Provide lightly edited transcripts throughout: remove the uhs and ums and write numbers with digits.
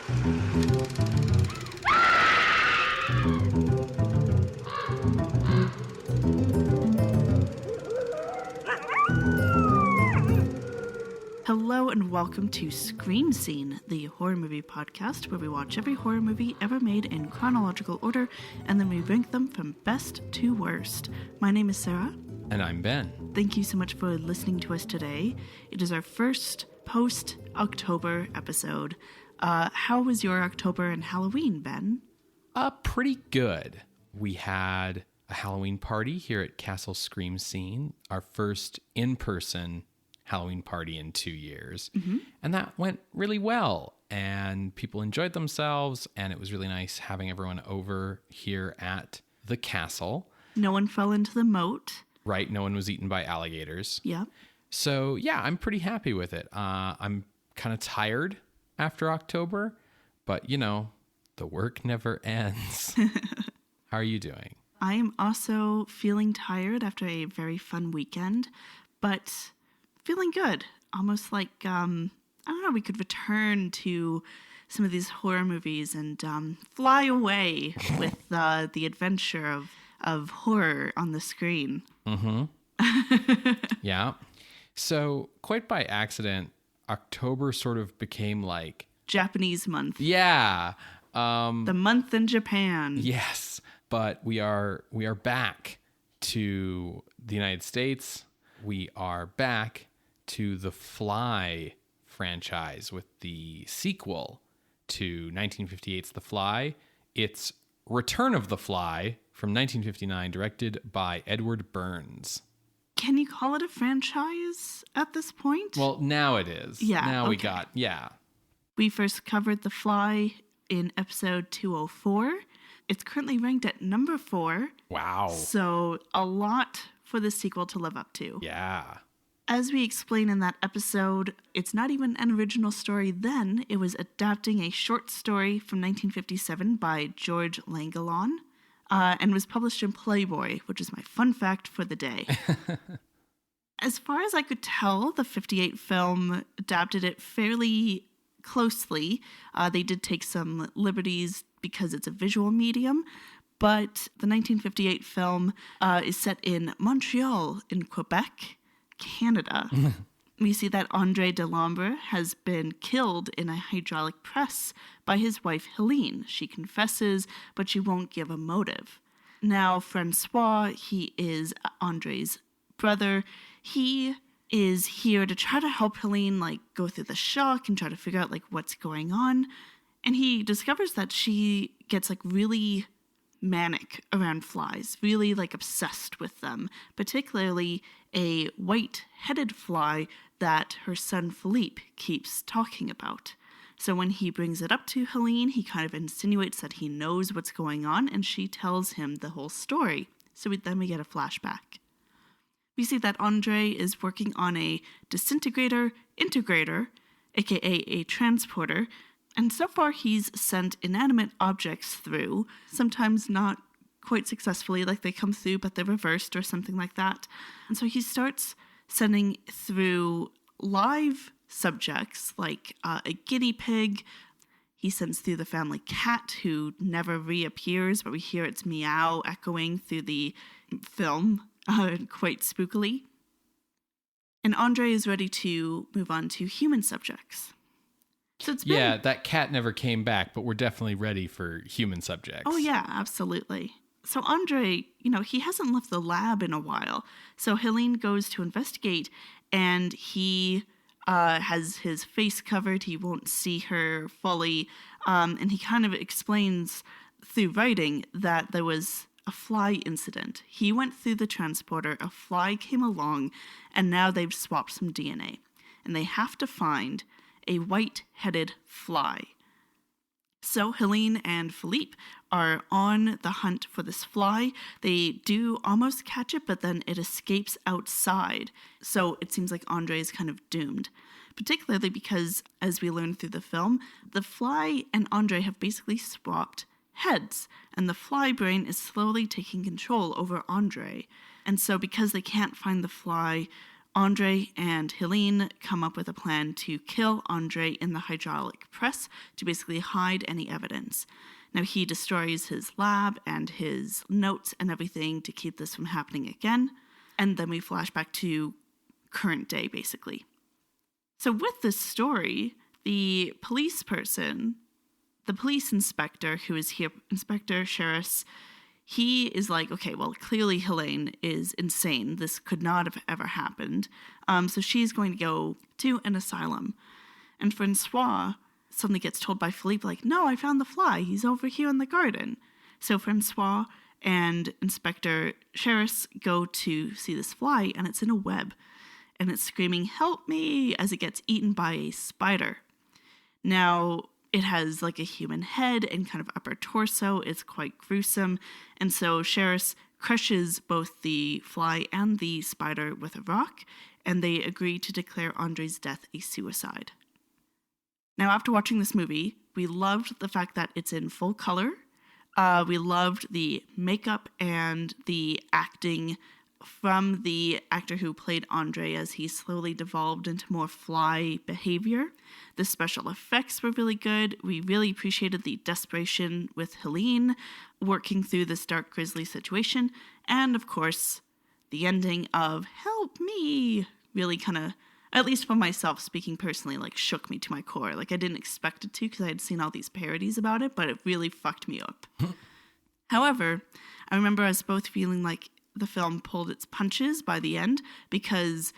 Hello and welcome to Scream Scene, the horror movie podcast where we watch every horror movie ever made in chronological order and then we rank them from best to worst. My name is Sarah. And I'm Ben. Thank you so much for listening to us today. It is our first post-October episode. How was your October and Halloween, Ben? Pretty good. We had a Halloween party here at Castle Scream Scene, our first in-person Halloween party in 2 years. Mm-hmm. And that went really well. And people enjoyed themselves. And it was really nice having everyone over here at the castle. No one fell into the moat. Right. No one was eaten by alligators. Yeah. So, yeah, I'm pretty happy with it. I'm kind of tired after October. But, you know, the work never ends. How are you doing? I am also feeling tired after a very fun weekend. But feeling good. Almost like, I don't know, we could return to some of these horror movies and fly away with the adventure of horror on the screen. Mm-hmm. Yeah. So, quite by accident, October sort of became like Japanese month. Yeah. The month in Japan. Yes. But we are back to the United States. We are back to the Fly franchise with the sequel to 1958's The Fly. It's Return of the Fly from 1959, directed by Edward Bernds. Can you call it a franchise at this point? Well, now it is. Yeah. Now okay. We first covered The Fly in episode 204. It's currently ranked at number 4. Wow. So a lot for the sequel to live up to. Yeah. As we explain in that episode, it's not even an original story then. It was adapting a short story from 1957 by George Langelaan and was published in Playboy, which is my fun fact for the day. As far as I could tell, the 58 film adapted it fairly closely. They did take some liberties because it's a visual medium, but the 1958 film is set in Montreal in Quebec, Canada. We see that Andre Delambre has been killed in a hydraulic press by his wife Helene. She confesses, but she won't give a motive. Now, Francois, he is Andre's brother. He is here to try to help Helene, go through the shock and try to figure out, what's going on. And he discovers that she gets, really manic around flies, really obsessed with them, particularly a white-headed fly that her son Philippe keeps talking about. So when he brings it up to Helene, he kind of insinuates that he knows what's going on, and she tells him the whole story. So then we get a flashback. We see that Andre is working on a disintegrator integrator, aka a transporter, and so far he's sent inanimate objects through, sometimes not quite successfully, they come through but they're reversed or something like that. And so he starts sending through live subjects like a guinea pig. He sends through the family cat who never reappears, but we hear its meow echoing through the film quite spookily. And Andre is ready to move on to human subjects. So it's been... that cat never came back, but we're definitely ready for human subjects. Oh, yeah, absolutely. So Andre, he hasn't left the lab in a while. So Helene goes to investigate, and he has his face covered. He won't see her fully. And he kind of explains through writing that there was a fly incident. He went through the transporter, a fly came along, and now they've swapped some DNA. And they have to find a white-headed fly. So Helene and Philippe are on the hunt for this fly. They do almost catch it, but then it escapes outside. So it seems like Andre is kind of doomed, particularly because, as we learn through the film, the fly and Andre have basically swapped heads, and the fly brain is slowly taking control over Andre. And so because they can't find the fly, Andre and Helene come up with a plan to kill Andre in the hydraulic press to basically hide any evidence. Now, he destroys his lab and his notes and everything to keep this from happening again. And then we flash back to current day, basically. So with this story, the police inspector who is here, Inspector Sheriff, he is like, okay, well, clearly Helene is insane. This could not have ever happened. So she's going to go to an asylum. And Francois suddenly gets told by Philippe, like, no, I found the fly. He's over here in the garden. So Francois and Inspector Sheriff go to see this fly, and it's in a web. And it's screaming, help me, as it gets eaten by a spider. Now, it has like a human head and kind of upper torso. It's quite gruesome. And so Sheriff crushes both the fly and the spider with a rock, and they agree to declare Andre's death a suicide. Now, after watching this movie, we loved the fact that it's in full color. We loved the makeup and the acting from the actor who played Andre as he slowly devolved into more fly behavior. The special effects were really good. We really appreciated the desperation with Helene working through this dark, grisly situation. And, of course, the ending of help me really kind of, at least for myself, speaking personally, like shook me to my core. Like I didn't expect it to because I had seen all these parodies about it, but it really fucked me up. However, I remember us both feeling like the film pulled its punches by the end, because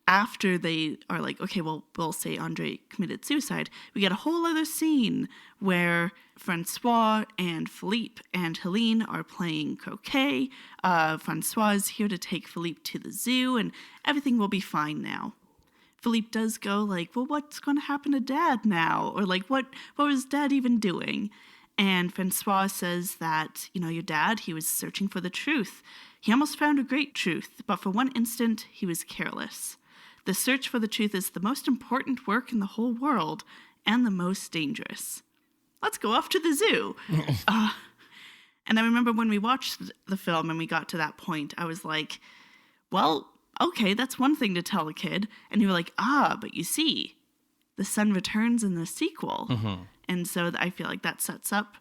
after they are like, okay, well, we'll say Andre committed suicide, we get a whole other scene where Francois and Philippe and Helene are playing croquet. Francois is here to take Philippe to the zoo, and everything will be fine now. Philippe does go like, well, what's going to happen to Dad now? Or like, what was Dad even doing? And Francois says that, your dad, he was searching for the truth. He almost found a great truth, but for one instant, he was careless. The search for the truth is the most important work in the whole world, and the most dangerous. Let's go off to the zoo. And I remember when we watched the film and we got to that point, I was like, well, okay, that's one thing to tell a kid. And you were like, but you see, the son returns in the sequel. Mm-hmm. And so I feel like that sets up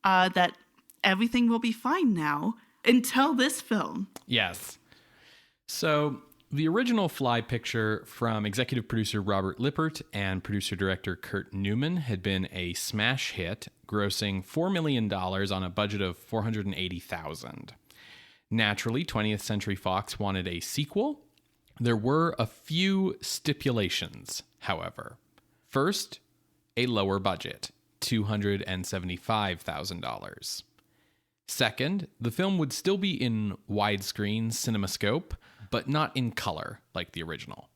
that everything will be fine now until this film. Yes. So the original Fly picture from executive producer Robert Lippert and producer-director Kurt Newman had been a smash hit, grossing $4 million on a budget of $480,000. Naturally, 20th Century Fox wanted a sequel. There were a few stipulations, however. First, a lower budget, $275,000. Second, the film would still be in widescreen CinemaScope, but not in color like the original.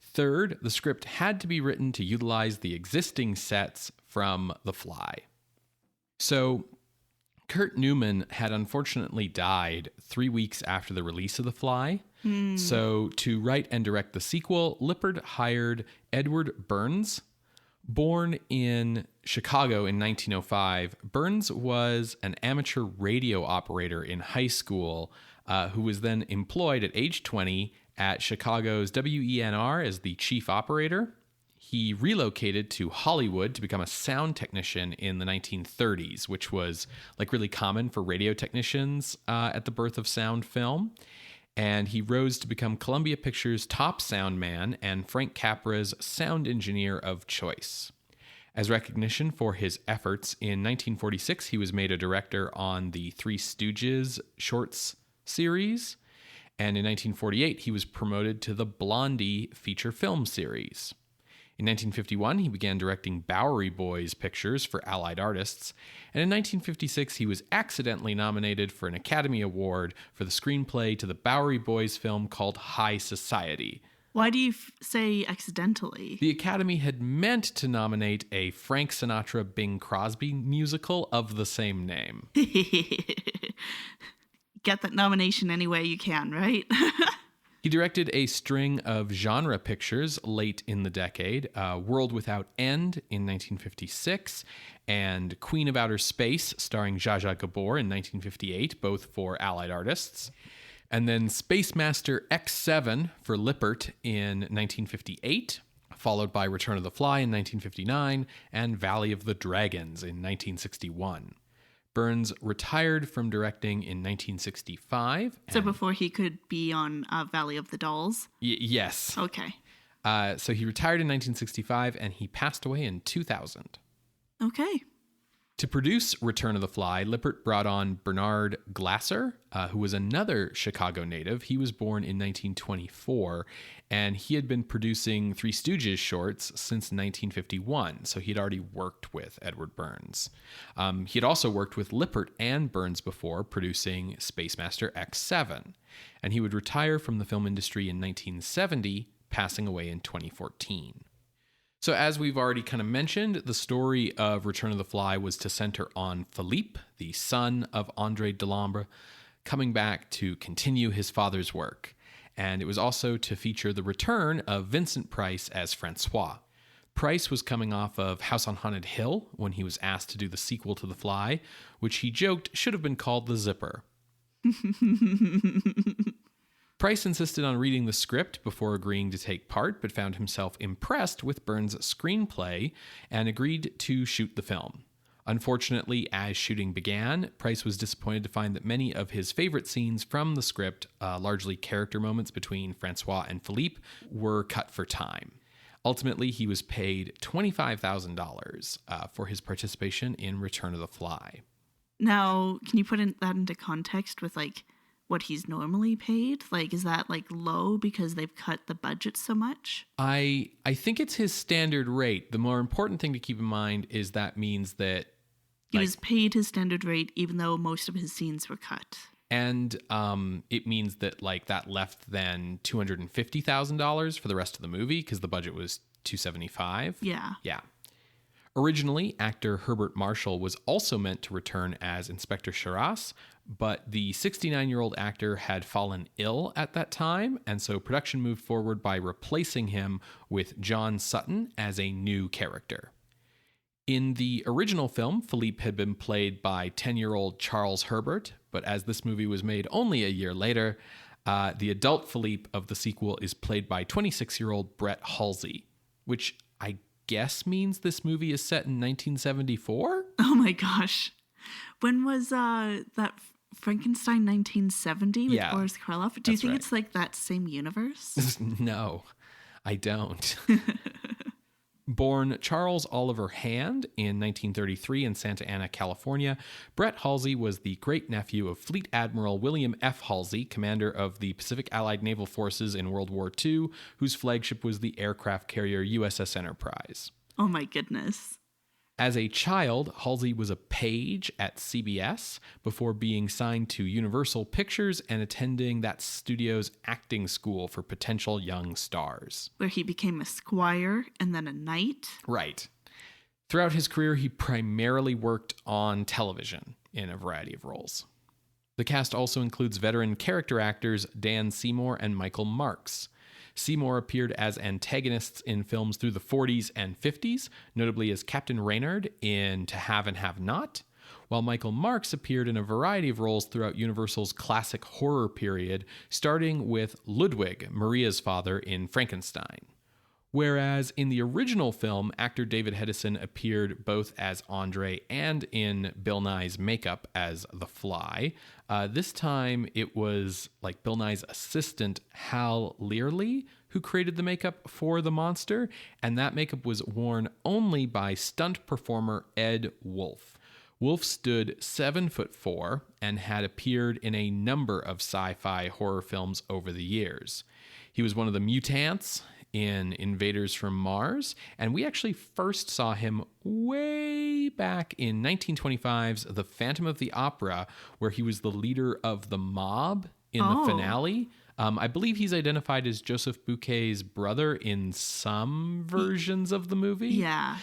Third, the script had to be written to utilize the existing sets from The Fly. So, Kurt Newman had unfortunately died 3 weeks after the release of The Fly. So, to write and direct the sequel, Lippert hired Edward Bernds. Born in Chicago in 1905, Bernds was an amateur radio operator in high school who was then employed at age 20 at Chicago's WENR as the chief operator. He relocated to Hollywood to become a sound technician in the 1930s, which was like really common for radio technicians at the birth of sound film. And he rose to become Columbia Pictures' top sound man and Frank Capra's sound engineer of choice. As recognition for his efforts, in 1946, he was made a director on the Three Stooges shorts series. And in 1948, he was promoted to the Blondie feature film series. In 1951, he began directing Bowery Boys pictures for Allied Artists, and in 1956, he was accidentally nominated for an Academy Award for the screenplay to the Bowery Boys film called High Society. Why do you say accidentally? The Academy had meant to nominate a Frank Sinatra Bing Crosby musical of the same name. Get that nomination any way you can, right? He directed a string of genre pictures late in the decade, World Without End in 1956, and Queen of Outer Space, starring Zsa Zsa Gabor in 1958, both for Allied Artists. And then Space Master X7 for Lippert in 1958, followed by Return of the Fly in 1959 and Valley of the Dragons in 1961. Bernds retired from directing in 1965. So before he could be on Valley of the Dolls? Yes. Okay. So he retired in 1965 and he passed away in 2000. Okay. To produce Return of the Fly, Lippert brought on Bernard Glasser, who was another Chicago native. He was born in 1924, and he had been producing Three Stooges shorts since 1951, so he'd already worked with Edward Bernds. He had also worked with Lippert and Bernds before, producing Space Master X7, and he would retire from the film industry in 1970, passing away in 2014. So as we've already kind of mentioned, the story of Return of the Fly was to center on Philippe, the son of André Delambre, coming back to continue his father's work. And it was also to feature the return of Vincent Price as Francois. Price was coming off of House on Haunted Hill when he was asked to do the sequel to The Fly, which he joked should have been called The Zipper. Price insisted on reading the script before agreeing to take part, but found himself impressed with Bernds' screenplay and agreed to shoot the film. Unfortunately, as shooting began, Price was disappointed to find that many of his favorite scenes from the script, largely character moments between Francois and Philippe, were cut for time. Ultimately, he was paid $25,000 for his participation in Return of the Fly. Now, can you put that into context with, what he's normally paid? Is that low because they've cut the budget so much? I think it's his standard rate. The more important thing to keep in mind is that means that he was paid his standard rate even though most of his scenes were cut. And it means that that left then $250,000 for the rest of the movie because the budget was $275,000. Yeah. Yeah. Originally, actor Herbert Marshall was also meant to return as Inspector Charras, but the 69-year-old actor had fallen ill at that time, and so production moved forward by replacing him with John Sutton as a new character. In the original film, Philippe had been played by 10-year-old Charles Herbert, but as this movie was made only a year later, the adult Philippe of the sequel is played by 26-year-old Brett Halsey, which I guess means this movie is set in 1974? Oh my gosh. When was that Frankenstein 1970 with Boris Karloff? Do you think it's that same universe? No, I don't. Born Charles Oliver Hand in 1933 in Santa Ana, California, Brett Halsey was the great-nephew of Fleet Admiral William F. Halsey, commander of the Pacific Allied Naval Forces in World War II, whose flagship was the aircraft carrier USS Enterprise. Oh my goodness. As a child, Halsey was a page at CBS before being signed to Universal Pictures and attending that studio's acting school for potential young stars. Where he became a squire and then a knight. Right. Throughout his career, he primarily worked on television in a variety of roles. The cast also includes veteran character actors Dan Seymour and Michael Marks. Seymour appeared as antagonists in films through the 40s and 50s, notably as Captain Reynard in To Have and Have Not, while Michael Marks appeared in a variety of roles throughout Universal's classic horror period, starting with Ludwig, Maria's father, in Frankenstein. Whereas in the original film, actor David Hedison appeared both as Andre and in Bill Nye's makeup as The Fly. This time it was Bill Nye's assistant, Hal Learley, who created the makeup for the monster, and that makeup was worn only by stunt performer Ed Wolf. Wolf stood 7'4" and had appeared in a number of sci-fi horror films over the years. He was one of the mutants in Invaders from Mars, and we actually first saw him way back in 1925's The Phantom of the Opera, where he was the leader of the mob in the finale. I believe he's identified as Joseph Bouquet's brother in some versions of the movie. Yeah.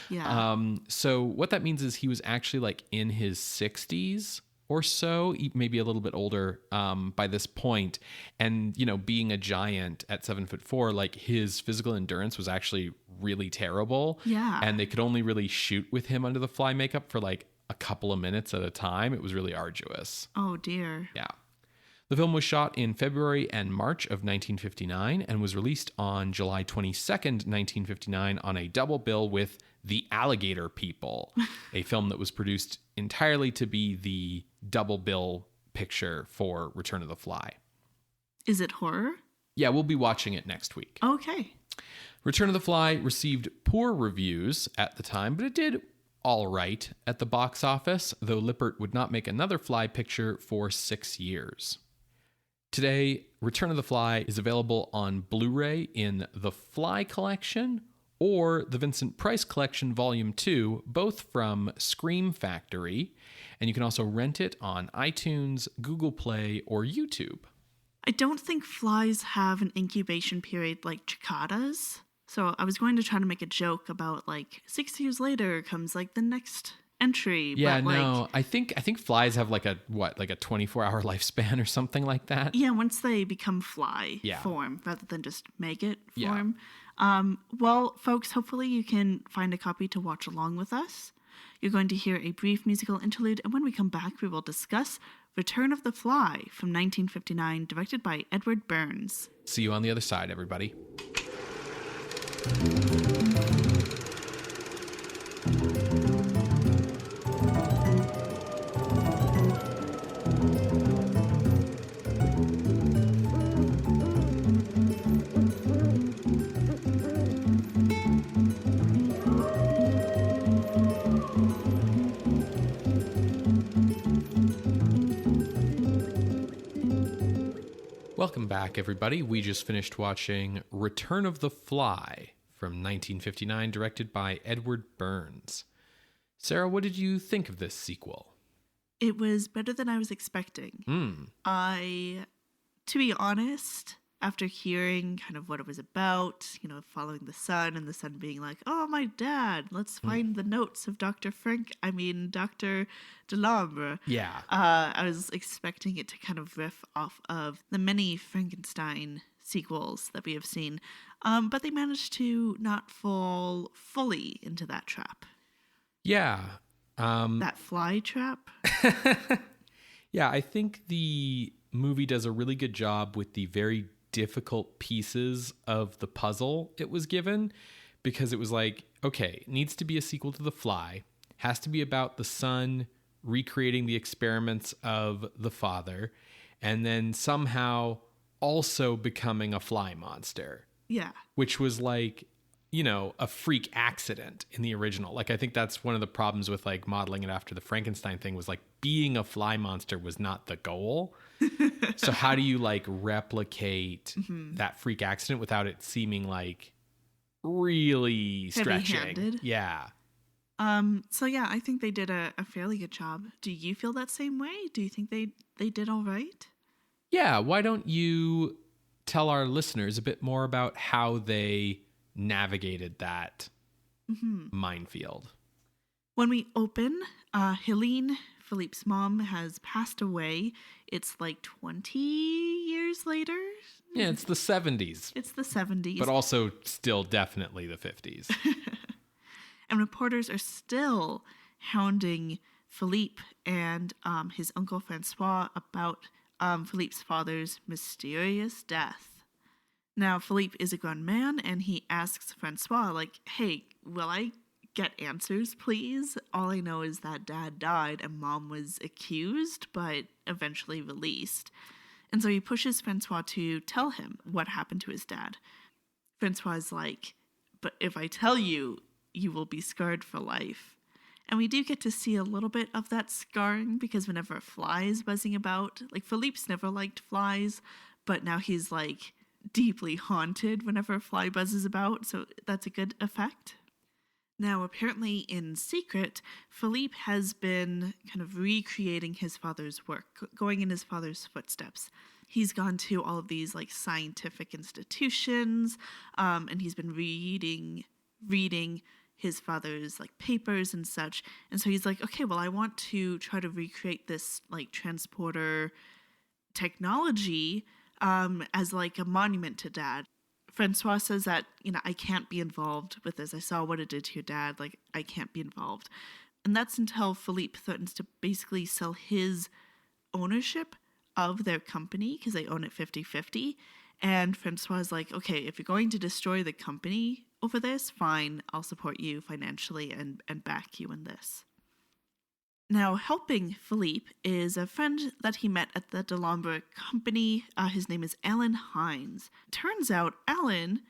So what that means is he was actually in his 60s or so, maybe a little bit older by this point. And, being a giant at 7'4", his physical endurance was actually really terrible. Yeah. And they could only really shoot with him under the fly makeup for a couple of minutes at a time. It was really arduous. Oh, dear. Yeah. The film was shot in February and March of 1959 and was released on July 22nd, 1959 on a double bill with The Alligator People, a film that was produced entirely to be the double bill picture for Return of the Fly. Is it horror? Yeah, we'll be watching it next week. Okay. Return of the Fly received poor reviews at the time, but it did all right at the box office, though Lippert would not make another Fly picture for 6 years. Today, Return of the Fly is available on Blu-ray in the Fly Collection or the Vincent Price Collection Volume 2, both from Scream Factory, and you can also rent it on iTunes, Google Play, or YouTube. I don't think flies have an incubation period like cicadas. So I was going to try to make a joke about 6 years later comes the next entry. Yeah, but, no, I think flies have a 24-hour lifespan or something like that. Yeah, once they become fly form rather than just maggot form. Well, folks, hopefully you can find a copy to watch along with us. You're going to hear a brief musical interlude, and when we come back, we will discuss Return of the Fly from 1959, directed by Edward Bernds. See you on the other side, everybody. Welcome back, everybody. We just finished watching Return of the Fly from 1959, directed by Edward Bernds. Sarah, what did you think of this sequel? It was better than I was expecting. To be honest, after hearing kind of what it was about, following the son and the son being like, oh, my dad, let's find the notes of Dr. Delambre. Yeah. I was expecting it to kind of riff off of the many Frankenstein sequels that we have seen. But they managed to not fall fully into that trap. Yeah. That fly trap. Yeah, I think the movie does a really good job with the very difficult pieces of the puzzle it was given, because it was okay, it needs to be a sequel to The Fly, has to be about the son recreating the experiments of the father, and then somehow also becoming a fly monster. Yeah. Which was a freak accident in the original. I think that's one of the problems with modeling it after the Frankenstein thing was being a fly monster was not the goal. So how do you replicate that freak accident without it seeming really stretching? Heavy-handed. Yeah. So yeah, I think they did a fairly good job. Do you feel that same way? Do you think they did all right? Yeah. Why don't you tell our listeners a bit more about how they navigated that minefield? When we open, Helene, Philippe's mom, has passed away. It's 20 years later. Yeah, it's the 70s. It's the 70s. But also still definitely the 50s. And reporters are still hounding Philippe and his uncle Francois about Philippe's father's mysterious death. Now, Philippe is a grown man, and he asks Francois, hey, will I get answers, please? All I know is that dad died and mom was accused, but eventually released. And so he pushes Francois to tell him what happened to his dad. Francois is but if I tell you, you will be scarred for life. And we do get to see a little bit of that scarring, because whenever a fly is buzzing about, Philippe's never liked flies, but now he's deeply haunted whenever a fly buzzes about, so that's a good effect. Now, apparently in secret, Philippe has been kind of recreating his father's work, going in his father's footsteps. He's gone to all of these scientific institutions, and he's been reading his father's papers and such. And so he's okay, well, I want to try to recreate this transporter technology as a monument to dad. Francois says that, I can't be involved with this. I saw what it did to your dad. I can't be involved. And that's until Philippe threatens to basically sell his ownership of their company because they own it 50-50. And Francois is like, okay, if you're going to destroy the company over this, fine, I'll support you financially and back you in this. Now, helping Philippe is a friend that he met at the Delambre company. His name is Alan Hines. Turns out Alan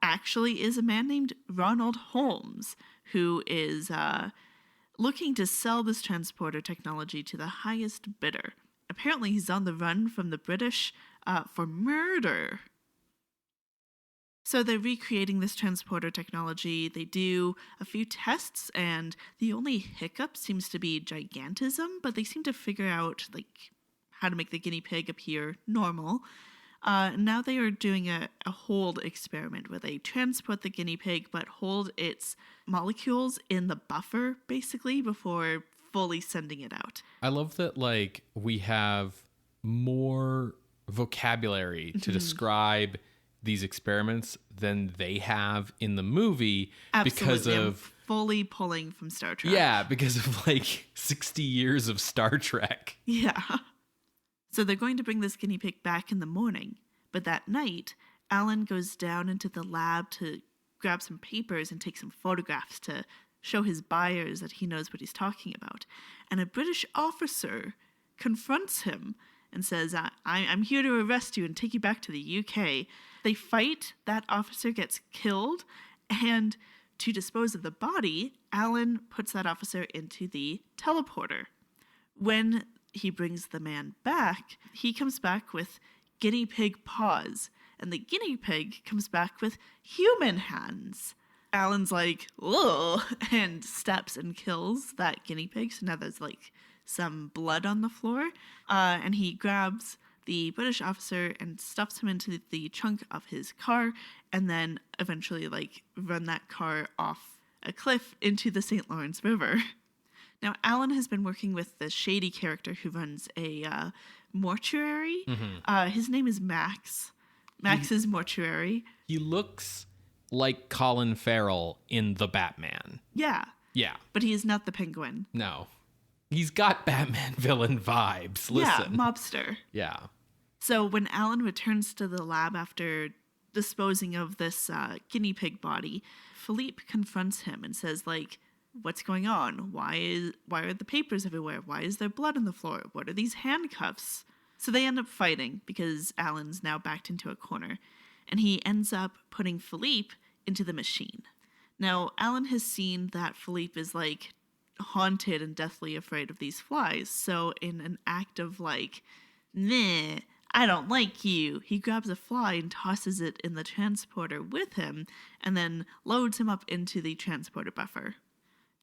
actually is a man named Ronald Holmes, who is looking to sell this transporter technology to the highest bidder. Apparently, he's on the run from the British for murder. So they're recreating this transporter technology. They do a few tests, and the only hiccup seems to be gigantism, but they seem to figure out how to make the guinea pig appear normal. Now they are doing a hold experiment where they transport the guinea pig but hold its molecules in the buffer, basically, before fully sending it out. I love that, we have more vocabulary to describe these experiments than they have in the movie. Absolutely. Because of I'm fully pulling from Star Trek. Yeah, because of 60 years of Star Trek. Yeah. So they're going to bring this guinea pig back in the morning, but that night, Alan goes down into the lab to grab some papers and take some photographs to show his buyers that he knows what he's talking about. And a British officer confronts him and says, I'm here to arrest you and take you back to the UK. They fight, that officer gets killed, and to dispose of the body, Alan puts that officer into the teleporter. When he brings the man back, he comes back with guinea pig paws, and the guinea pig comes back with human hands. Alan's like, ugh, and steps and kills that guinea pig, so now there's some blood on the floor, and he grabs the British officer and stuffs him into the trunk of his car, and then eventually run that car off a cliff into the St. Lawrence River. Now, Alan has been working with the shady character who runs a mortuary. Mm-hmm. His name is Max. Max's mortuary. He looks like Colin Farrell in The Batman. Yeah. Yeah. But he is not the Penguin. No. He's got Batman villain vibes. Listen. Yeah, mobster. Yeah. So when Alan returns to the lab after disposing of this guinea pig body, Philippe confronts him and says, what's going on? Why are the papers everywhere? Why is there blood on the floor? What are these handcuffs? So they end up fighting because Alan's now backed into a corner, and he ends up putting Philippe into the machine. Now, Alan has seen that Philippe is haunted and deathly afraid of these flies. So in an act of nah, I don't like you, he grabs a fly and tosses it in the transporter with him and then loads him up into the transporter buffer.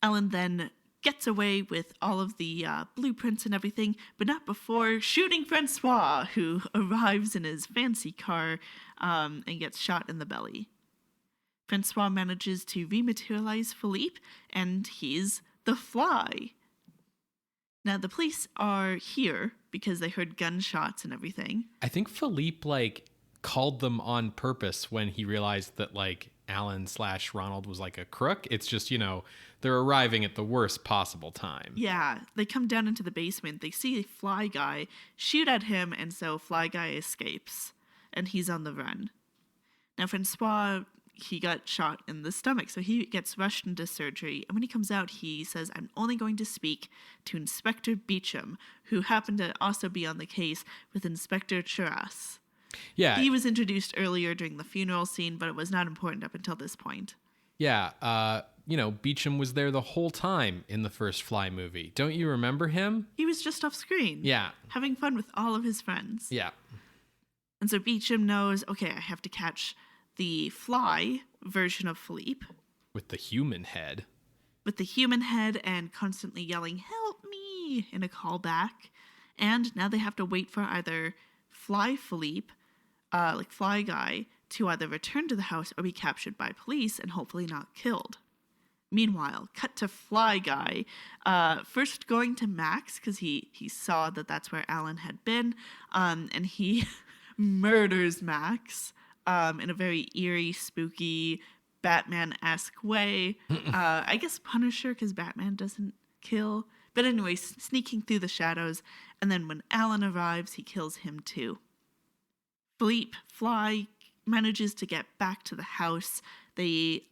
Alan then gets away with all of the blueprints and everything, but not before shooting Francois, who arrives in his fancy car and gets shot in the belly. Francois manages to rematerialize Philippe, and he's the Fly. Now, the police are here because they heard gunshots and everything. I think Philippe, called them on purpose when he realized that, Alan/Ronald was a crook. It's just, they're arriving at the worst possible time. Yeah, they come down into the basement. They see a Fly Guy, shoot at him, and so Fly Guy escapes, and he's on the run. Now, Francois, he got shot in the stomach, so he gets rushed into surgery. And when he comes out, he says, I'm only going to speak to Inspector Beecham, who happened to also be on the case with Inspector Charras. Yeah. He was introduced earlier during the funeral scene, but it was not important up until this point. Yeah. Beecham was there the whole time in the first Fly movie. Don't you remember him? He was just off screen. Yeah. Having fun with all of his friends. Yeah. And so Beecham knows, okay, I have to catch the Fly version of Philippe. With the human head. With the human head and constantly yelling, help me, in a callback. And now they have to wait for either Fly Philippe, Fly Guy, to either return to the house or be captured by police and hopefully not killed. Meanwhile, cut to Fly Guy, first going to Max because he saw that that's where Alan had been, and he murders Max in a very eerie, spooky, Batman-esque way. I guess Punisher, because Batman doesn't kill, But anyway, sneaking through the shadows, and then when Alan arrives, he kills him too. Philippe Fly manages to get back to the house. They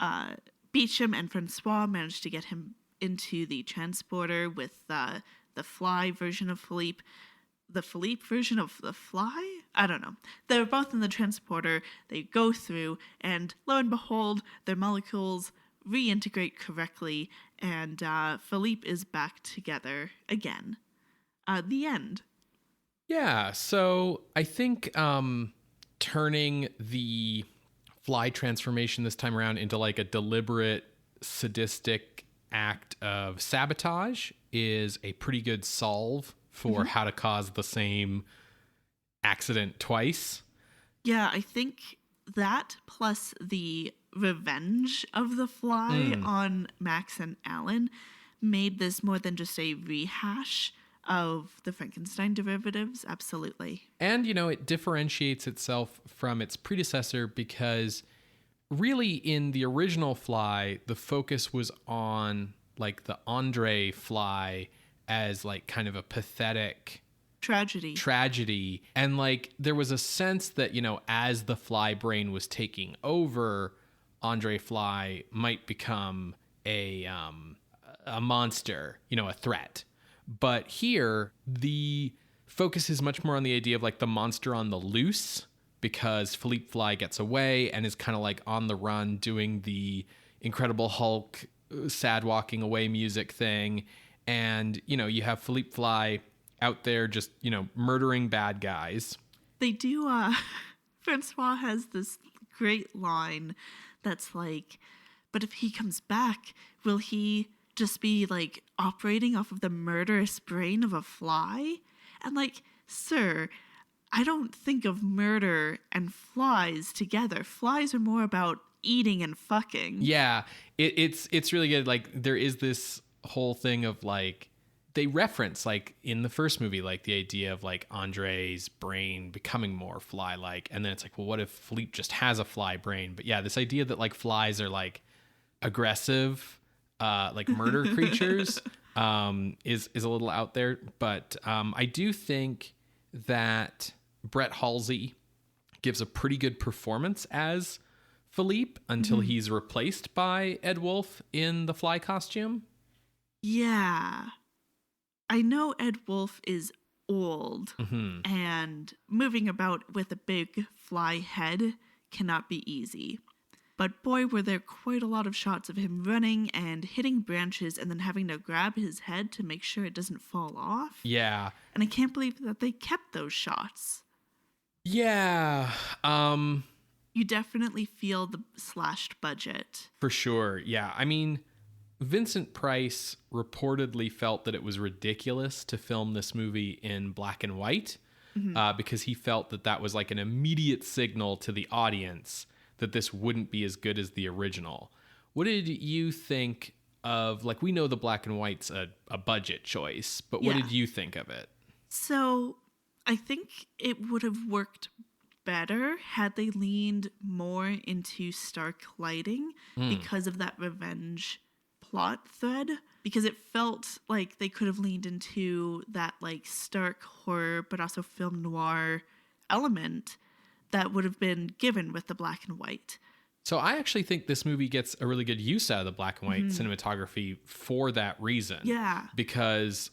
Beecham and Francois manage to get him into the transporter with the Fly version of Philippe. The Philippe version of the Fly? I don't know. They're both in the transporter. They go through, and lo and behold, their molecules reintegrate correctly, and Philippe is back together again. The end. Yeah, so I think turning the Fly transformation this time around into like a deliberate, sadistic act of sabotage is a pretty good solve for how to cause the same accident twice. Yeah, I think that plus the revenge of the Fly on Max and Alan made this more than just a rehash of the Frankenstein derivatives. Absolutely. And, you know, it differentiates itself from its predecessor because really in the original Fly, the focus was on like the Andre Fly as like kind of a pathetic tragedy. And like there was a sense that, you know, as the Fly brain was taking over, Andre Fly might become a monster, you know, a threat. But here the focus is much more on the idea of like the monster on the loose, because Philippe Fly gets away and is kind of like on the run doing the Incredible Hulk sad walking away music thing. And, you know, you have Philippe Fly out there just, you know, murdering bad guys. They do, Francois has this great line that's like, but if he comes back, will he just be like operating off of the murderous brain of a fly? And like, sir, I don't think of murder and flies together. Flies are more about eating and fucking. Yeah, it's really good. Like there is this whole thing of like they reference like in the first movie like the idea of like Andre's brain becoming more fly-like, and then it's like, well, what if Philippe just has a fly brain? But yeah, this idea that like flies are like aggressive like murder creatures is a little out there. But I do think that Brett Halsey gives a pretty good performance as Philippe until he's replaced by Ed Wolf in the fly costume. Yeah. I know Ed Wolf is old and moving about with a big fly head cannot be easy. But boy, were there quite a lot of shots of him running and hitting branches and then having to grab his head to make sure it doesn't fall off. Yeah. And I can't believe that they kept those shots. Yeah. You definitely feel the slashed budget. For sure. Yeah. I mean, Vincent Price reportedly felt that it was ridiculous to film this movie in black and white because he felt that that was like an immediate signal to the audience that this wouldn't be as good as the original. What did you think of, like, we know the black and white's a budget choice, but what did you think of it? So I think it would have worked better had they leaned more into stark lighting because of that revenge plot thread, because it felt like they could have leaned into that like stark horror but also film noir element that would have been given with the black and white. So I actually think this movie gets a really good use out of the black and white cinematography for that reason. Yeah. Because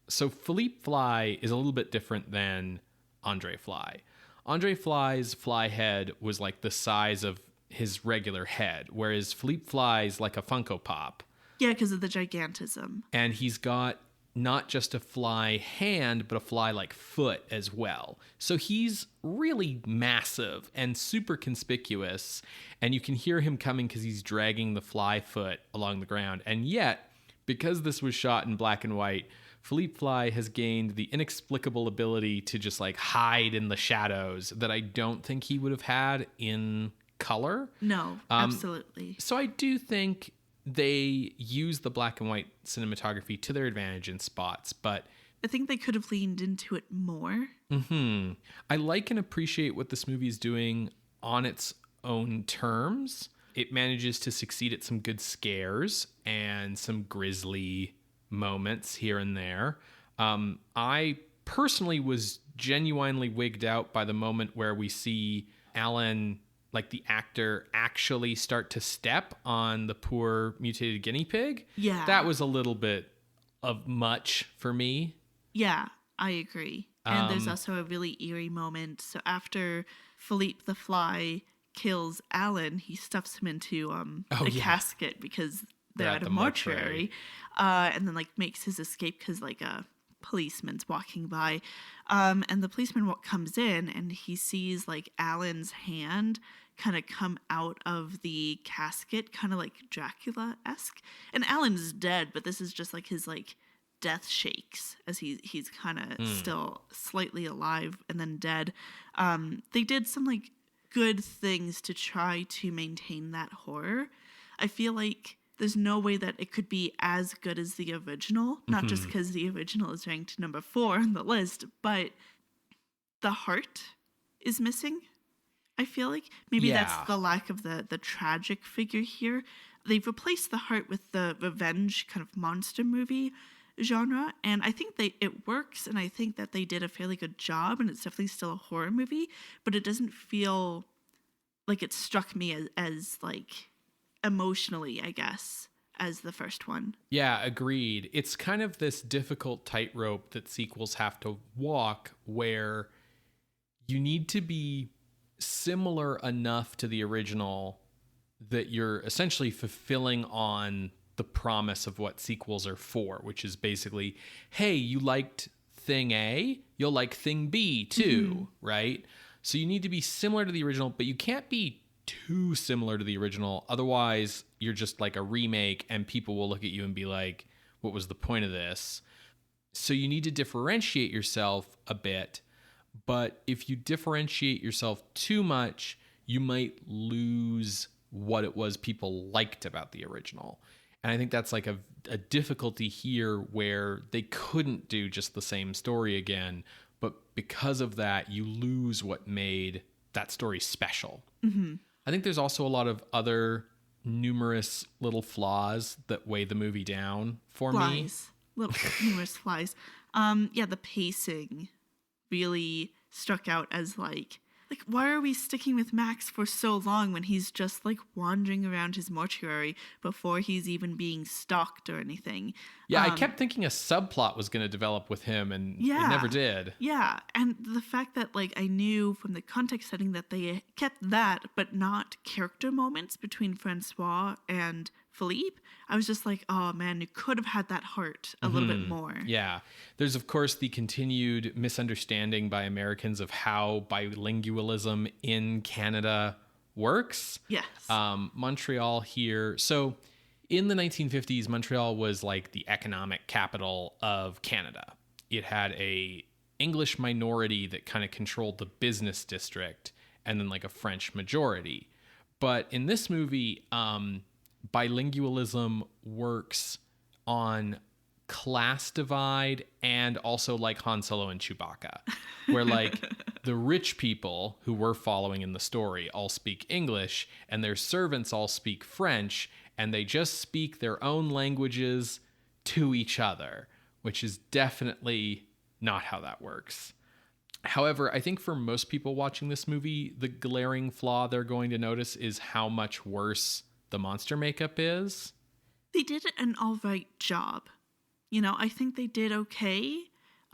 so Philippe Fly is a little bit different than Andre Fly. Andre Fly's fly head was like the size of his regular head, whereas Philippe Fly's like a Funko Pop. Yeah, because of the gigantism. And he's got not just a fly hand, but a fly-like foot as well. So he's really massive and super conspicuous, and you can hear him coming because he's dragging the fly foot along the ground. And yet, because this was shot in black and white, Philippe Fly has gained the inexplicable ability to just like hide in the shadows that I don't think he would have had in color. No, absolutely. So I do think they use the black and white cinematography to their advantage in spots, but I think they could have leaned into it more. I like and appreciate what this movie is doing on its own terms. It manages to succeed at some good scares and some grisly moments here and there. I personally was genuinely wigged out by the moment where we see Alan, like the actor, actually start to step on the poor mutated guinea pig. Yeah. That was a little bit of much for me. Yeah, I agree. And there's also a really eerie moment. So after Philippe the fly kills Alan, he stuffs him into a casket because they're at a mortuary. And then like makes his escape because like a policeman's walking by. And the policeman comes in and he sees like Alan's hand kind of come out of the casket, kind of like Dracula-esque. And Alan's dead, but this is just like his like death shakes as he's kind of still slightly alive and then dead. They did some like good things to try to maintain that horror. I feel like there's no way that it could be as good as the original, not just because the original is ranked number 4 on the list, but the heart is missing. I feel like maybe that's the lack of the tragic figure here. They've replaced the heart with the revenge kind of monster movie genre, and I think it works, and I think that they did a fairly good job, and it's definitely still a horror movie, but it doesn't feel like it struck me as like emotionally, I guess, as the first one. Yeah, agreed. It's kind of this difficult tightrope that sequels have to walk where you need to be similar enough to the original that you're essentially fulfilling on the promise of what sequels are for, which is basically, hey, you liked thing A, you'll like thing B too, right? So you need to be similar to the original, but you can't be too similar to the original. Otherwise, you're just like a remake and people will look at you and be like, what was the point of this? So you need to differentiate yourself a bit, but if you differentiate yourself too much, you might lose what it was people liked about the original. And I think that's like a difficulty here where they couldn't do just the same story again, but because of that, you lose what made that story special. I think there's also a lot of other numerous little flaws that weigh the movie down for me. Numerous flies. The pacing really struck out as like why are we sticking with Max for so long when he's just like wandering around his mortuary before he's even being stalked or anything? Yeah, I kept thinking a subplot was going to develop with him and it never did. Yeah, and the fact that like I knew from the context setting that they kept that but not character moments between Francois and Philippe, I was just like, oh man, you could have had that heart a little bit more. Yeah. There's, of course, the continued misunderstanding by Americans of how bilingualism in Canada works. Yes. Montreal here. So in the 1950s, Montreal was like the economic capital of Canada. It had a English minority that kind of controlled the business district and then like a French majority. But in this movie, bilingualism works on class divide and also like Han Solo and Chewbacca, where like the rich people who we're following in the story all speak English and their servants all speak French, and they just speak their own languages to each other, which is definitely not how that works. However, I think for most people watching this movie, the glaring flaw they're going to notice is how much worse the monster makeup is. They did an all right job. You know, I think they did okay.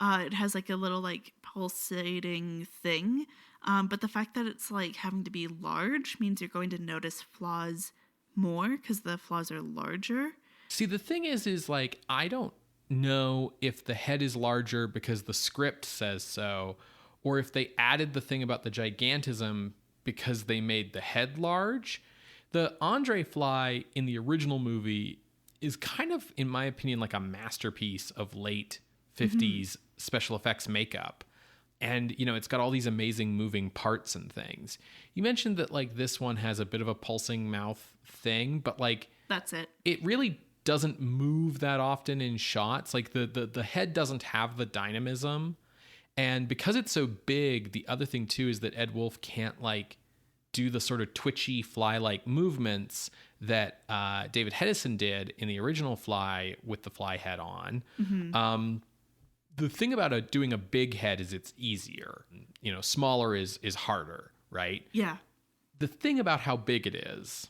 It has like a little like pulsating thing. But the fact that it's like having to be large means you're going to notice flaws more because the flaws are larger. See, the thing is like, I don't know if the head is larger because the script says so, or if they added the thing about the gigantism because they made the head large. The Andre fly in the original movie is kind of, in my opinion, like a masterpiece of late 50s special effects makeup. And, you know, it's got all these amazing moving parts and things. You mentioned that, like, this one has a bit of a pulsing mouth thing, but, like... That's it. It really doesn't move that often in shots. Like, the head doesn't have the dynamism. And because it's so big, the other thing, too, is that Ed Wolf can't, like, do the sort of twitchy fly-like movements that David Hedison did in the original Fly with the fly head on. The thing about doing a big head is it's easier. Smaller is harder, right? Yeah. The thing about how big it is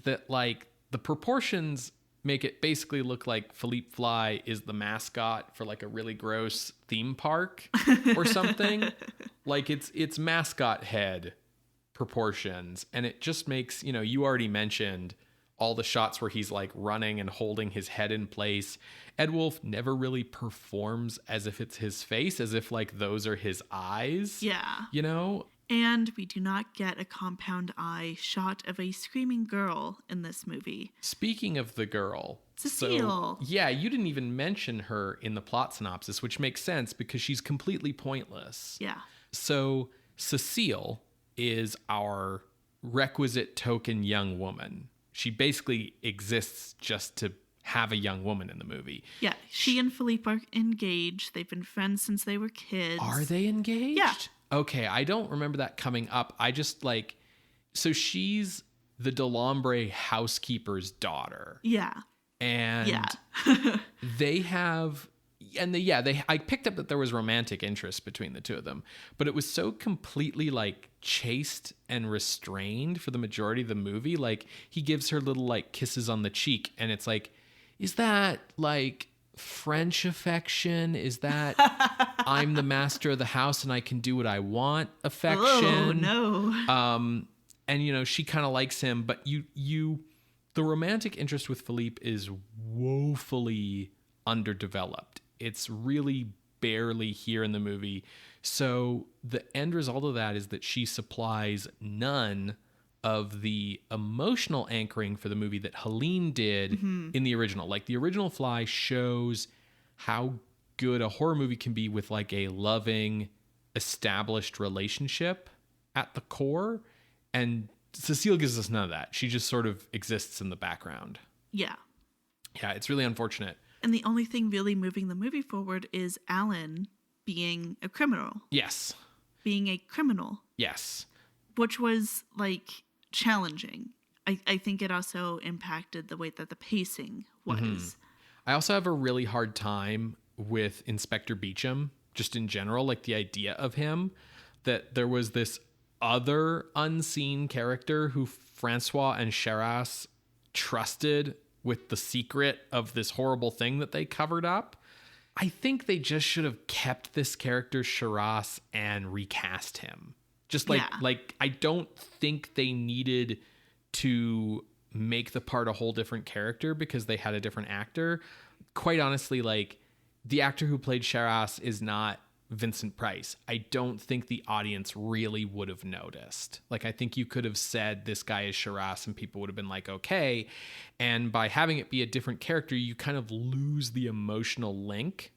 that like the proportions make it basically look like Philippe Fly is the mascot for like a really gross theme park or something. Like it's mascot head proportions, and it just makes, you already mentioned all the shots where he's like running and holding his head in place. Ed Wolf never really performs as if it's his face, as if like those are his eyes. Yeah. And we do not get a compound eye shot of a screaming girl in this movie. Speaking of the girl, Cecile. Yeah, you didn't even mention her in the plot synopsis, which makes sense because she's completely pointless. Yeah. So Cecile is our requisite token young woman. She basically exists just to have a young woman in the movie. Yeah, she and Philippe are engaged. They've been friends since they were kids. Are they engaged? Yeah. Okay, I don't remember that coming up. I just so she's the Delambre housekeeper's daughter. Yeah. And they have, I picked up that there was romantic interest between the two of them, but it was so completely like chaste and restrained for the majority of the movie. Like he gives her little like kisses on the cheek, and it's like, is that like French affection? Is that I'm the master of the house and I can do what I want affection? Oh, no. And she kind of likes him, but the romantic interest with Philippe is woefully underdeveloped. It's really barely here in the movie. So the end result of that is that she supplies none of the emotional anchoring for the movie that Helene did in the original. Like the original Fly shows how good a horror movie can be with like a loving, established relationship at the core. And Cecile gives us none of that. She just sort of exists in the background. Yeah. Yeah, it's really unfortunate. And the only thing really moving the movie forward is Alan being a criminal. Yes. Being a criminal. Yes. Which was like challenging. I think it also impacted the way that the pacing was. I also have a really hard time with Inspector Beecham, just in general, like the idea of him, that there was this other unseen character who Francois and Charras trusted with the secret of this horrible thing that they covered up. I think they just should have kept this character Charras and recast him. Just like I don't think they needed to make the part a whole different character because they had a different actor. Quite honestly, like the actor who played Charras is not Vincent Price. I don't think the audience really would have noticed. Like, I think you could have said this guy is Charras and people would have been like, okay. And by having it be a different character, you kind of lose the emotional link.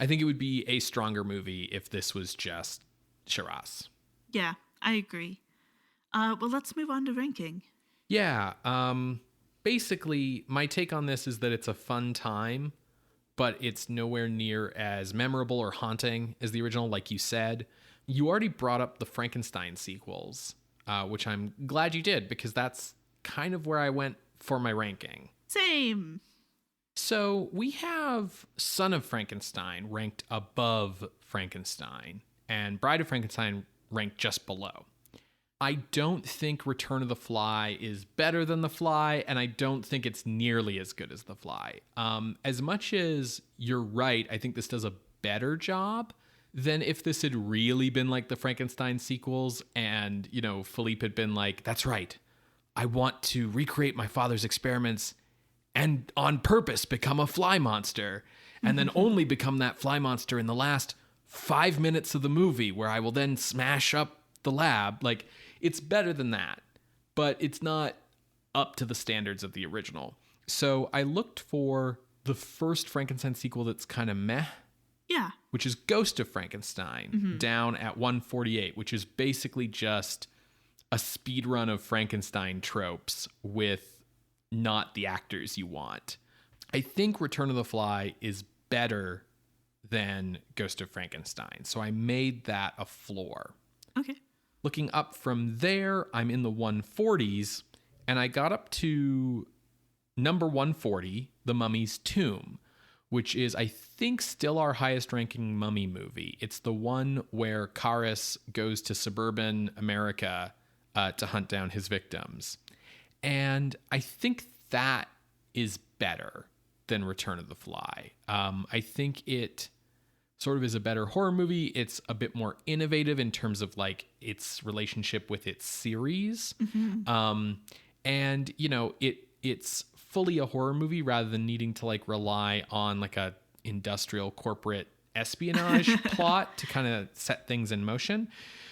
I think it would be a stronger movie if this was just Charras. Yeah, I agree. Well, let's move on to ranking. Yeah. Basically, my take on this is that it's a fun time, but it's nowhere near as memorable or haunting as the original, like you said. You already brought up the Frankenstein sequels, which I'm glad you did, because that's kind of where I went for my ranking. Same. So we have Son of Frankenstein ranked above Frankenstein, and Bride of Frankenstein ranked just below. I don't think Return of the Fly is better than The Fly, and I don't think it's nearly as good as The Fly. As much as you're right, I think this does a better job than if this had really been like the Frankenstein sequels and, Philippe had been like, that's right, I want to recreate my father's experiments and on purpose become a fly monster, and then only become that fly monster in the last 5 minutes of the movie where I will then smash up the lab. Like, it's better than that, but it's not up to the standards of the original. So I looked for the first Frankenstein sequel that's kind of meh. Yeah. Which is Ghost of Frankenstein, down at 148, which is basically just a speed run of Frankenstein tropes with not the actors you want. I think Return of the Fly is better than Ghost of Frankenstein, so I made that a floor. Okay. Looking up from there, I'm in the 140s, and I got up to number 140, The Mummy's Tomb, which is, I think, still our highest ranking mummy movie. It's the one where Karis goes to suburban America to hunt down his victims. And I think that is better than Return of the Fly. I think it sort of is a better horror movie. It's a bit more innovative in terms of like its relationship with its series. And, you know, it's fully a horror movie rather than needing to like rely on like a industrial corporate espionage plot to kind of set things in motion.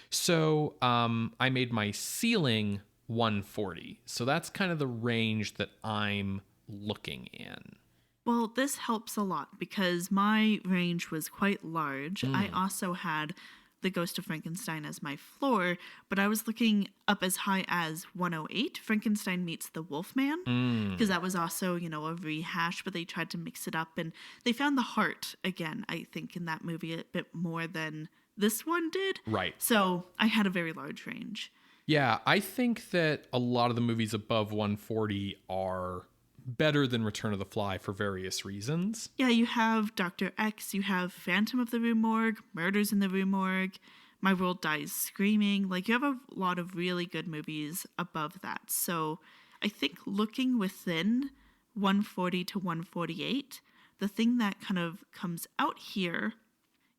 So I made my ceiling 140. So that's kind of the range that I'm looking in. Well, this helps a lot because my range was quite large. I also had The Ghost of Frankenstein as my floor, but I was looking up as high as 108, Frankenstein Meets the Wolfman, because that was also, you know, a rehash, but they tried to mix it up and they found the heart again, I think, in that movie a bit more than this one did. Right. So I had a very large range. Yeah, I think that a lot of the movies above 140 are better than Return of the Fly for various reasons. Yeah, you have Dr. X, you have Phantom of the Rue Morgue, Murders in the Rue Morgue, My World Dies Screaming. Like, you have a lot of really good movies above that. So I think looking within 140 to 148, the thing that kind of comes out here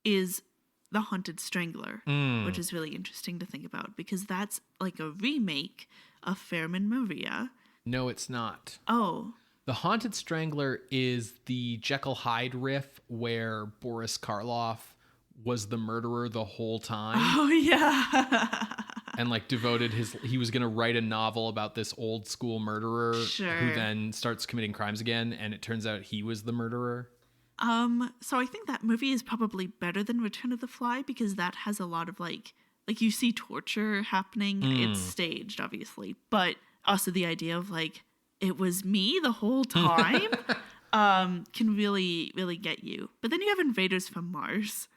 is The Haunted Strangler, which is really interesting to think about because that's like a remake of Fairman Maria. No, it's not. Oh. The Haunted Strangler is the Jekyll Hyde riff where Boris Karloff was the murderer the whole time. Oh, yeah. And like he was going to write a novel about this old school murderer who then starts committing crimes again. And it turns out he was the murderer. So I think that movie is probably better than Return of the Fly because that has a lot of like you see torture happening. It's staged, obviously, but also the idea of like, it was me the whole time can really, really get you. But then you have Invaders from Mars.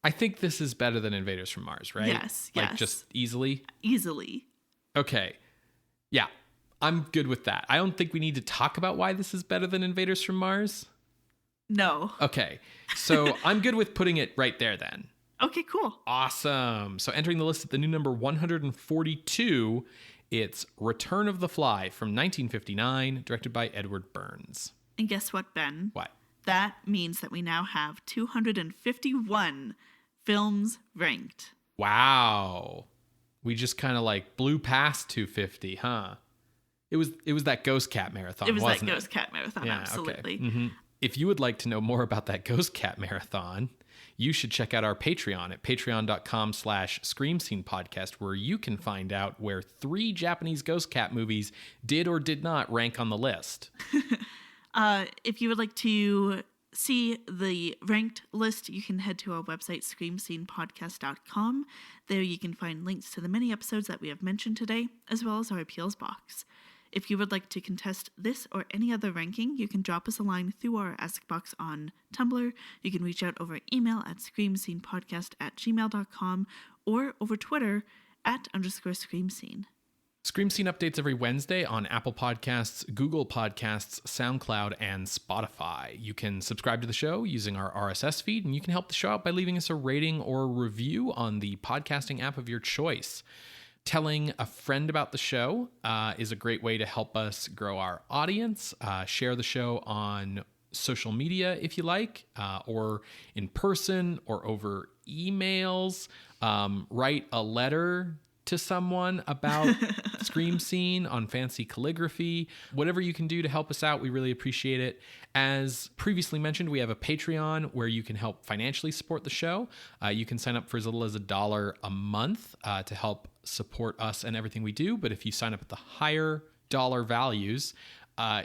I think this is better than Invaders from Mars, right? Yes. Like just easily? Easily. Okay. Yeah, I'm good with that. I don't think we need to talk about why this is better than Invaders from Mars. No. Okay. So I'm good with putting it right there then. Okay, cool. Awesome. So entering the list at the new number 142, it's Return of the Fly from 1959, directed by Edward Bernds. And guess what, Ben? What? That means that we now have 251 films ranked. Wow. We just kind of like blew past 250, huh? It was that Ghost Cat marathon, wasn't it? It was that Ghost Cat marathon, yeah, absolutely. Okay. Mm-hmm. If you would like to know more about that Ghost Cat marathon, you should check out our Patreon at patreon.com/Scream Scene Podcast, where you can find out where 3 Japanese Ghost Cat movies did or did not rank on the list. If you would like to see the ranked list, you can head to our website, screamscenepodcast.com. There you can find links to the many episodes that we have mentioned today, as well as our appeals box. If you would like to contest this or any other ranking, you can drop us a line through our Ask box on Tumblr. You can reach out over email at screamscenepodcast@gmail.com or over Twitter @_screamscene. Scream Scene updates every Wednesday on Apple Podcasts, Google Podcasts, SoundCloud, and Spotify. You can subscribe to the show using our RSS feed, and you can help the show out by leaving us a rating or review on the podcasting app of your choice. Telling a friend about the show is a great way to help us grow our audience. Share the show on social media if you like, or in person or over emails. Write a letter to someone about Scream Scene on fancy calligraphy. Whatever you can do to help us out, we really appreciate it. As previously mentioned, we have a Patreon where you can help financially support the show. You can sign up for as little as $1 a month to help support us and everything we do. But if you sign up at the higher dollar values,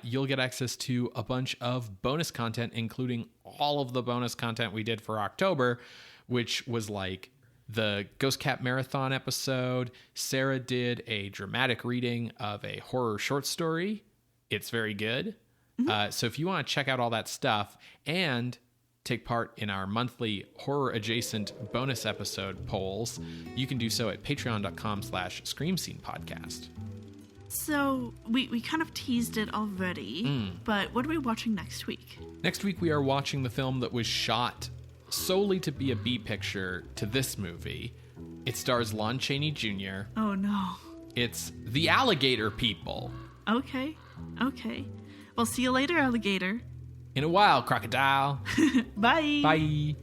you'll get access to a bunch of bonus content, including all of the bonus content we did for October, which was like the Ghost Cat Marathon episode. Sarah did a dramatic reading of a horror short story. It's very good. So if you want to check out all that stuff and take part in our monthly horror-adjacent bonus episode polls, you can do so at patreon.com/screamscenepodcast. So, we kind of teased it already, but what are we watching next week? Next week, we are watching the film that was shot solely to be a B picture to this movie. It stars Lon Chaney Jr. Oh, no. It's The Alligator People. Okay. Well, see you later, alligator. In a while, crocodile. Bye. Bye.